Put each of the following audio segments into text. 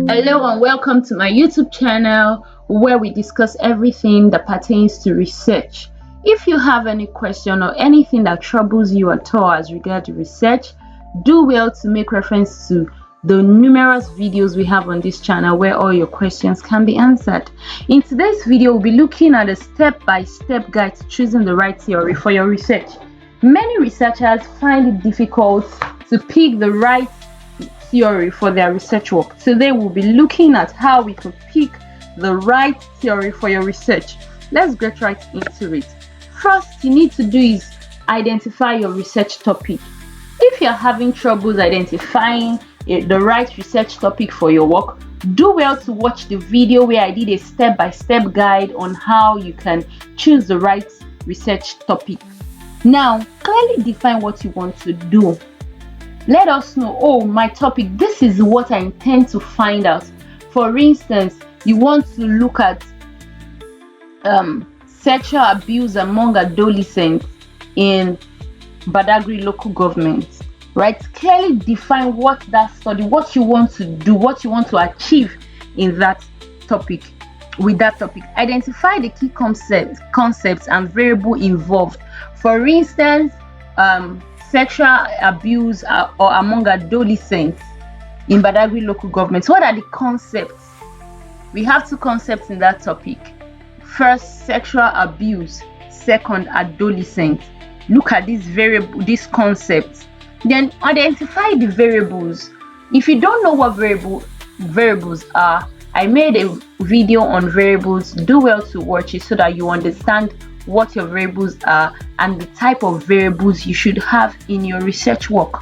Hello and welcome to my YouTube channel where we discuss everything that pertains to research. If you have any question or anything that troubles you at all as regards research, do well to make reference to the numerous videos we have on this channel where all your questions can be answered. In today's video, we'll be looking at a step-by-step guide to choosing the right theory for your research. Many researchers find it difficult to pick the right theory for their research work. Today we'll be looking at how we could pick the right theory for your research. Let's get right into it. First, you need to do is identify your research topic. If you're having troubles identifying the right research topic for your work, do well to watch the video where I did a step-by-step guide on how you can choose the right research topic. Now, clearly define what you want to do. Let us know, oh, my topic, this is what I intend to find out. For instance, you want to look at sexual abuse among adolescents in Badagry local government, right? Clearly define what that study, what you want to do, what you want to achieve in that topic, with that topic. Identify the key concepts and variables involved. For instance, sexual abuse or among adolescents in Badagry local government. What are the concepts? We have two concepts in that topic. First, sexual abuse. Second, adolescent. Look at these concepts. Then identify the variables. If you don't know what variables are, I made a video on variables. Do well to watch it so that you understand what your variables are and the type of variables you should have in your research work.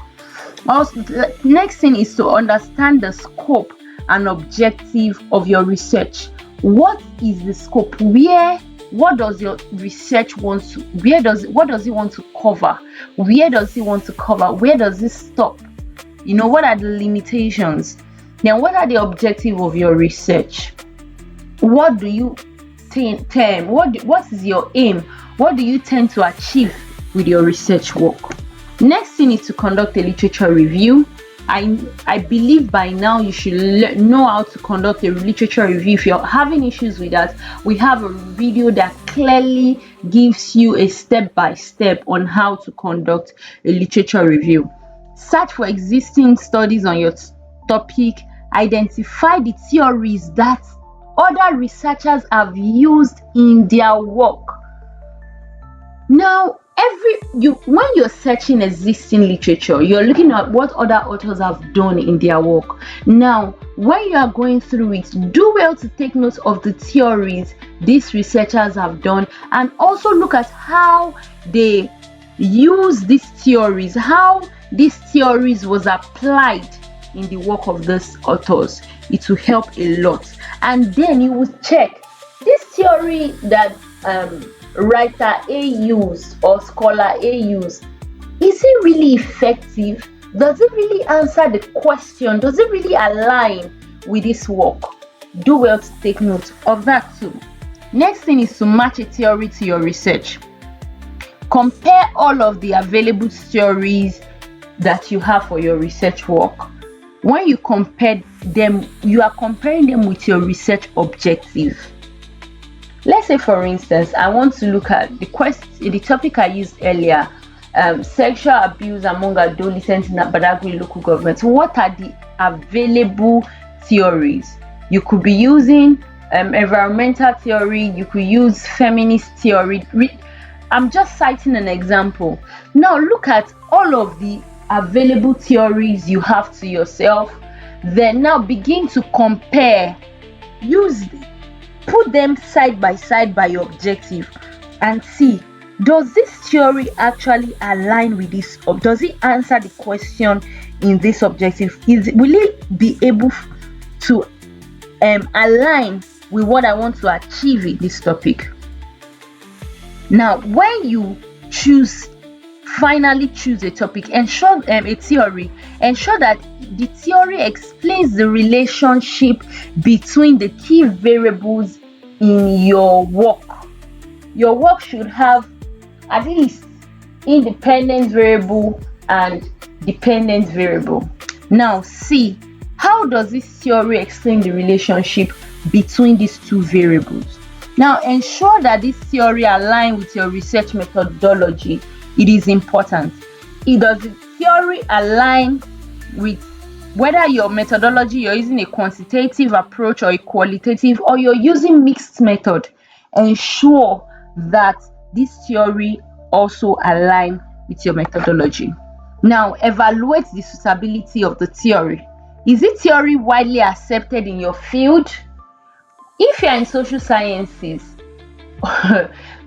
Also, the next thing is to understand the scope and objective of your research. What is the scope? What does your research want to, what does it want to cover? Where does it want to cover? Where does it stop? What are the limitations? Then what are the objective of your research? What do you what is your aim? What do you tend to achieve with your research work? Next thing is to conduct a literature review. I believe by now you should know how to conduct a literature review. If you're having issues with that, we have a video that clearly gives you a step-by-step on how to conduct a literature review. Search for existing studies on your topic. Identify the theories that other researchers have used in their work. Now, when you're searching existing literature, you're looking at what other authors have done in their work. Now, when you are going through it, do well to take note of the theories these researchers have done, and also look at how they use these theories, how these theories was applied in the work of these authors. It will help a lot. And then you will check this theory that writer A used or scholar A used. Is it really effective? Does it really answer the question? Does it really align with this work? Do well to take note of that too. Next thing is to match a theory to your research. Compare all of the available theories that you have for your research work. When you compare them, you are comparing them with your research objective. Let's say, for instance, I want to look at the topic I used earlier, sexual abuse among adolescents in Badagry local government. What are the available theories? You could be using environmental theory, you could use feminist theory. I'm just citing an example. Now look at all of the available theories you have to yourself. Then now begin to compare. Put them side by side by your objective and see, does this theory actually align with this, or does it answer the question in this objective? Will it be able to align with what I want to achieve in this topic? Now, when you finally choose a topic, ensure a theory, ensure that the theory explains the relationship between the key variables in your work. Your work should have at least independent variable and dependent variable. Now see How does this theory explain the relationship between these two variables? Now, ensure that this theory aligns with your research methodology. It is important. Does the theory align with whether your methodology, you're using a quantitative approach or a qualitative, or you're using mixed method? Ensure that this theory also aligns with your methodology. Now, evaluate the suitability of the theory. Is the theory widely accepted in your field? If you're in social sciences,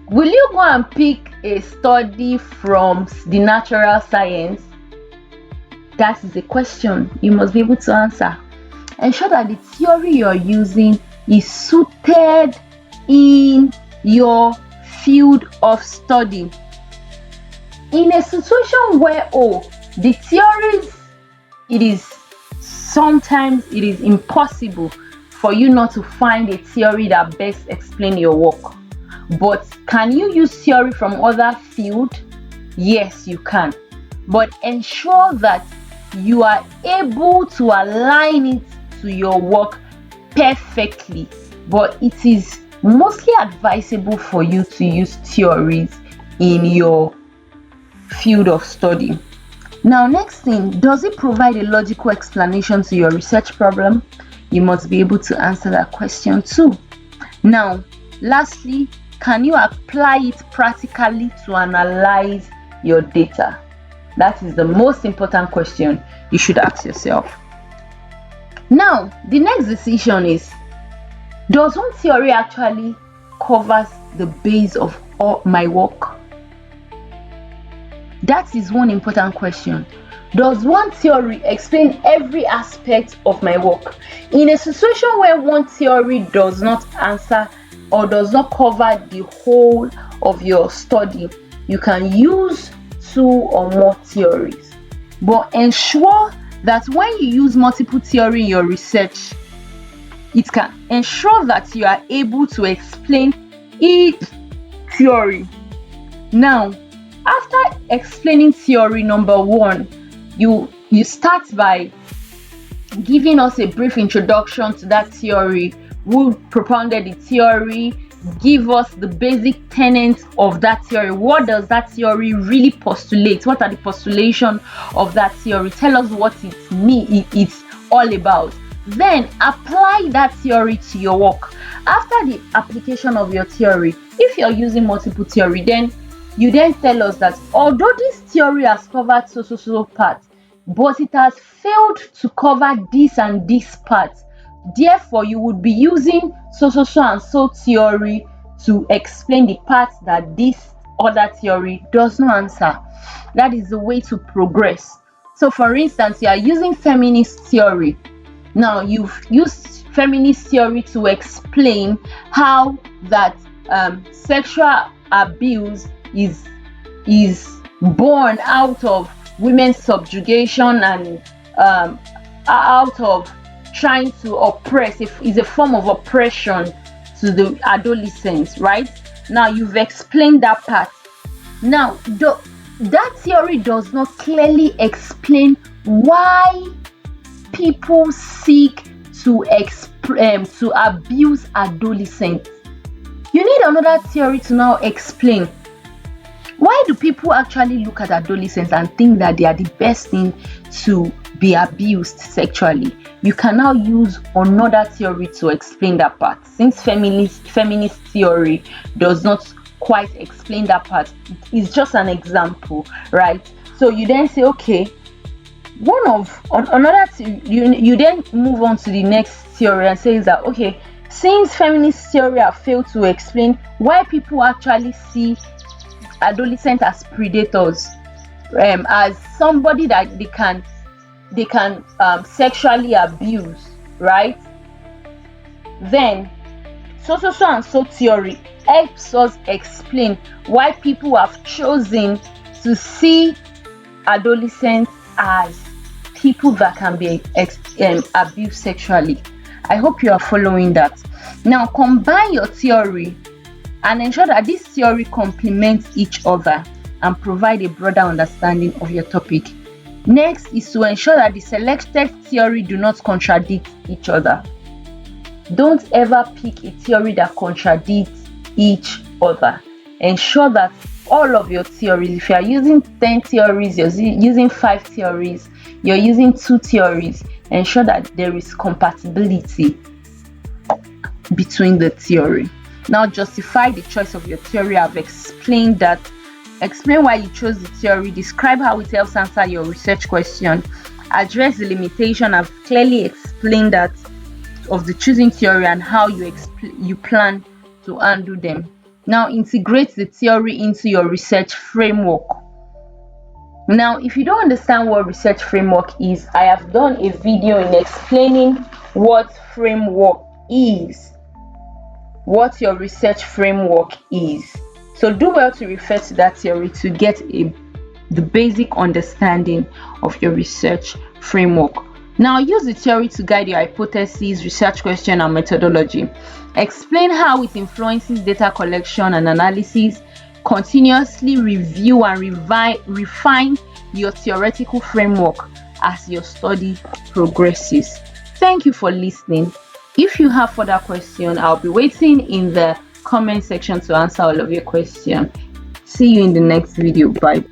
will you go and pick a study from the natural science? That is a question you must be able to answer. Ensure that the theory you're using is suited in your field of study. In a situation where the theories, sometimes it is impossible for you not to find a theory that best explains your work. But can you use theory from other fields? Yes, you can. But ensure that you are able to align it to your work perfectly. But it is mostly advisable for you to use theories in your field of study. Now, next thing, does it provide a logical explanation to your research problem? You must be able to answer that question too. Now, lastly, can you apply it practically to analyze your data? That is the most important question you should ask yourself. Now, the next decision is, does one theory actually covers the base of all my work? That is one important question. Does one theory explain every aspect of my work? In a situation where one theory does not answer or does not cover the whole of your study, you can use 2 or more theories. But ensure that when you use multiple theory in your research, it can ensure that you are able to explain each theory. Now, after explaining theory number 1, you start by giving us a brief introduction to that theory, who propounded the theory, give us the basic tenets of that theory. What does that theory really postulate? What are the postulations of that theory? Tell us what it's all about. Then apply that theory to your work. After the application of your theory, if you're using multiple theory, then you tell us that although this theory has covered so part, but it has failed to cover this and this part. Therefore, you would be using so and so theory to explain the parts that this other theory does not answer. That is the way to progress. So, for instance, you are using feminist theory. Now, you've used feminist theory to explain how that sexual abuse is born out of women's subjugation and out of trying to oppress. Is a form of oppression to the adolescents, right? Now, you've explained that part. Now, that theory does not clearly explain why people seek to abuse adolescents. You need another theory to now explain, why do people actually look at adolescents and think that they are the best thing to be abused sexually? You can now use another theory to explain that part. Since feminist theory does not quite explain that part, it's just an example, right? So you then say, okay, you then move on to the next theory and say that, okay, since feminist theory have failed to explain why people actually see adolescents as predators, as somebody that they can sexually abuse, right? Then so and so theory helps us explain why people have chosen to see adolescents as people that can be abused sexually. I hope you are following that. Now, combine your theory and ensure that this theory complements each other and provide a broader understanding of your topic. Next is to ensure that the selected theory do not contradict each other. Don't ever pick a theory that contradicts each other. Ensure that all of your theories, if you are using 10 theories, you're using 5 theories, you're using 2 theories, ensure that there is compatibility between the theory. Now justify the choice of your theory. I've explained that. Explain why you chose the theory. Describe how it helps answer your research question. Address the limitation. I've clearly explained that of the choosing theory and how you plan to handle them. Now integrate the theory into your research framework. Now if you don't understand what research framework is, I have done a video in explaining what framework is, what your research framework is. So do well to refer to that theory to get the basic understanding of your research framework. Now use the theory to guide your hypothesis, research question, and methodology. Explain how it influences data collection and analysis. Continuously review and refine your theoretical framework as your study progresses. Thank you for listening. If you have further questions, I'll be waiting in the comment section to answer all of your questions. See you in the next video. Bye.